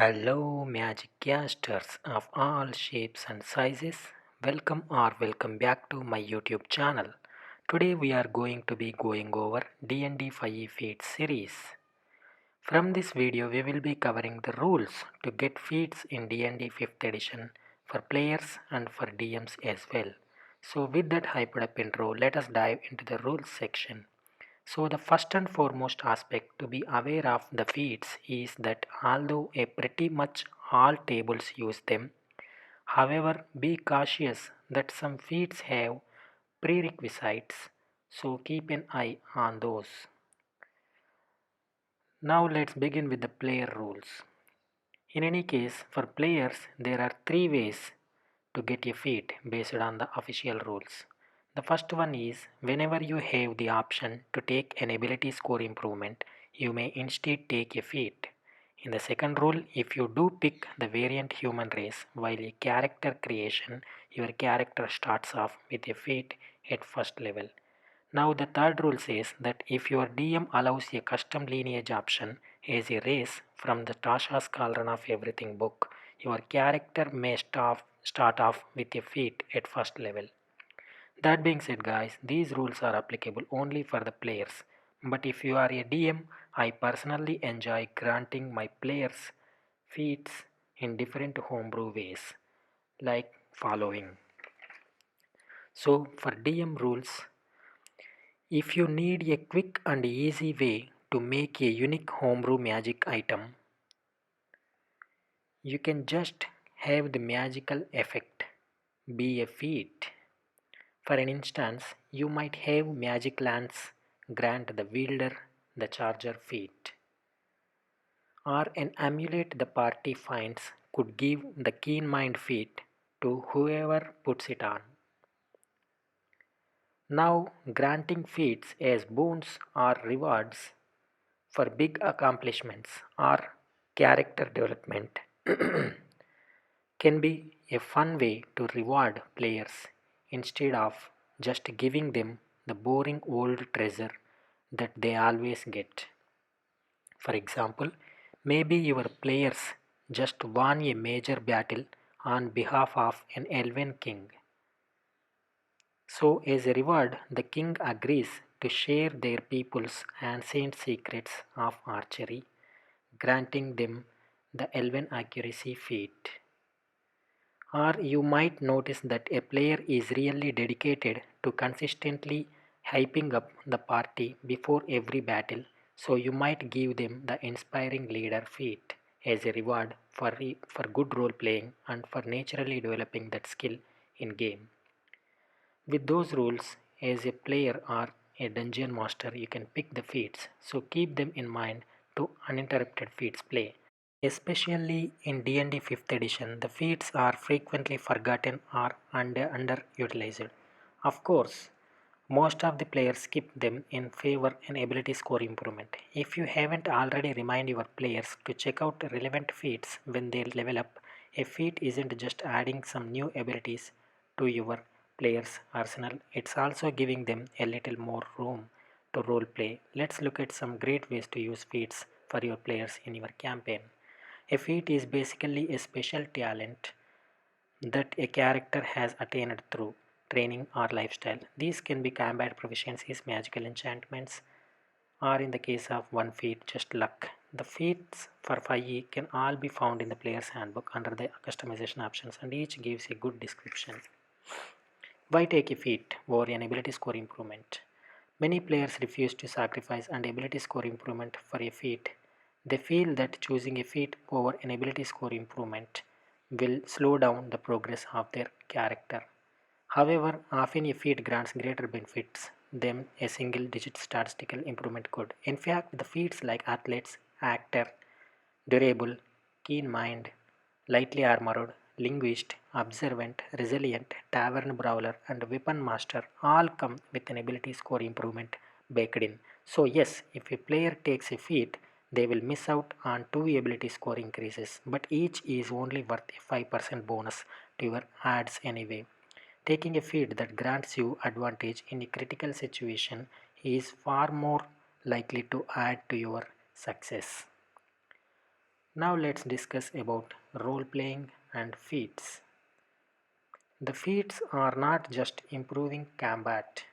Hello, magic casters of all shapes and sizes. Welcome back to my YouTube channel. Today we are going to be going over D&D 5e Feats series. From this video we will be covering the rules to get feats in D&D 5th edition for players and for DMs as well. So with that hyped up intro, let us dive into the rules section. So the first and foremost aspect to be aware of the feats is that although a pretty much all tables use them, however be cautious that some feats have prerequisites, so keep an eye on those. Now let's begin with the player rules. In any case, for players there are three ways to get a feat based on the official rules. The first one is whenever you have the option to take an ability score improvement, you may instead take a feat. In the second rule, if you do pick the variant human race while a character creation, your character starts off with a feat at first level. Now the third rule says that if your DM allows a custom lineage option as a race from the Tasha's Cauldron of Everything book, your character may start off with a feat at first level. That being said guys, these rules are applicable only for the players. But if you are a DM, I personally enjoy granting my players feats in different homebrew ways, like following. So for DM rules, if you need a quick and easy way to make a unique homebrew magic item, you can just have the magical effect be a feat. For an instance, you might have magic lands grant the wielder the charger feat, or an amulet the party finds could give the keen mind feat to whoever puts it on. Now, granting feats as boons or rewards for big accomplishments or character development can be a fun way to reward players instead of just giving them the boring old treasure that they always get. For example, maybe your players just won a major battle on behalf of an elven king. So, as a reward, the king agrees to share their people's ancient secrets of archery, granting them the elven accuracy feat. Or you might notice that a player is really dedicated to consistently hyping up the party before every battle, so you might give them the inspiring leader feat as a reward for good role playing and for naturally developing that skill in game. With those rules, as a player or a dungeon master, you can pick the feats, so keep them in mind to uninterrupted feats play. Especially in D&D 5th edition, the feats are frequently forgotten or underutilized. Of course, most of the players skip them in favor an ability score improvement. If you haven't already, remind your players to check out relevant feats when they level up. A feat isn't just adding some new abilities to your players' arsenal, it's also giving them a little more room to role play. Let's look at some great ways to use feats for your players in your campaign. A feat is basically a special talent that a character has attained through training or lifestyle. These can be combat proficiencies, magical enchantments, or in the case of one feat, just luck. The feats for 5e can all be found in the player's handbook under the customization options, and each gives a good description. Why take a feat over an ability score improvement? Many players refuse to sacrifice an ability score improvement for a feat. They feel that choosing a feat over an ability score improvement will slow down the progress of their character. However, often a feat grants greater benefits than a single digit statistical improvement could. In fact, the feats like athletes, actor, durable, keen mind, lightly armored, linguist, observant, resilient, tavern brawler, and weapon master all come with an ability score improvement baked in. So, yes, if a player takes a feat, they will miss out on two ability score increases, but each is only worth a 5% bonus to your adds anyway. Taking a feat that grants you advantage in a critical situation is far more likely to add to your success. Now let's discuss about role playing and feats. The feats are not just improving combat.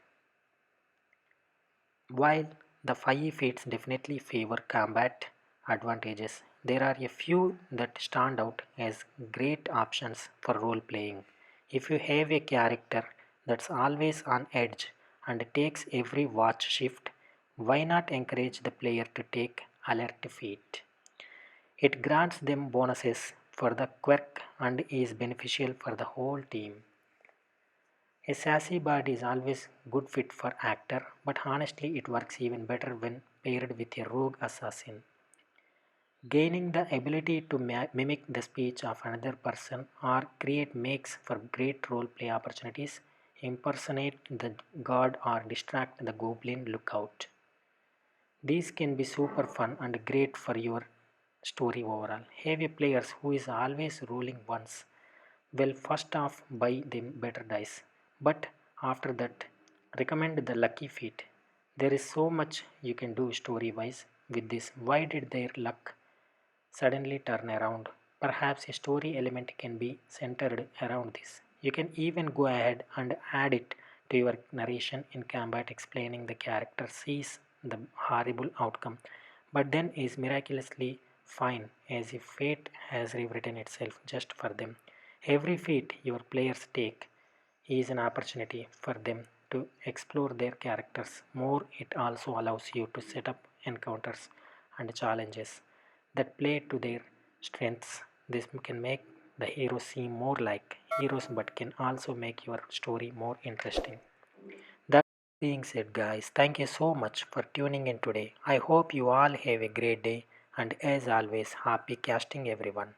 While the 5 feats definitely favor combat advantages, there are a few that stand out as great options for role playing. If you have a character that's always on edge and takes every watch shift, why not encourage the player to take alert feat? It grants them bonuses for the quirk and is beneficial for the whole team. A sassy bard is always good fit for actor, but honestly it works even better when paired with a rogue assassin. Gaining the ability to mimic the speech of another person or create makes for great role play opportunities. Impersonate the god or distract the goblin lookout. These can be super fun and great for your story overall. Have a players who is always rolling once. Well, first off, buy them better dice, but after that, recommend the lucky feat. There is so much you can do story wise with this. Why did their luck suddenly turn around? Perhaps a story element can be centered around this. You can even go ahead and add it to your narration in combat, explaining the character sees the horrible outcome, but then is miraculously fine as if fate has rewritten itself just for them. Every feat your players take is an opportunity for them to explore their characters more. It also allows you to set up encounters and challenges that play to their strengths. This can make the heroes seem more like heroes but can also make your story more interesting. That being said, guys, thank you so much for tuning in today. I hope you all have a great day, and as always, happy casting, everyone.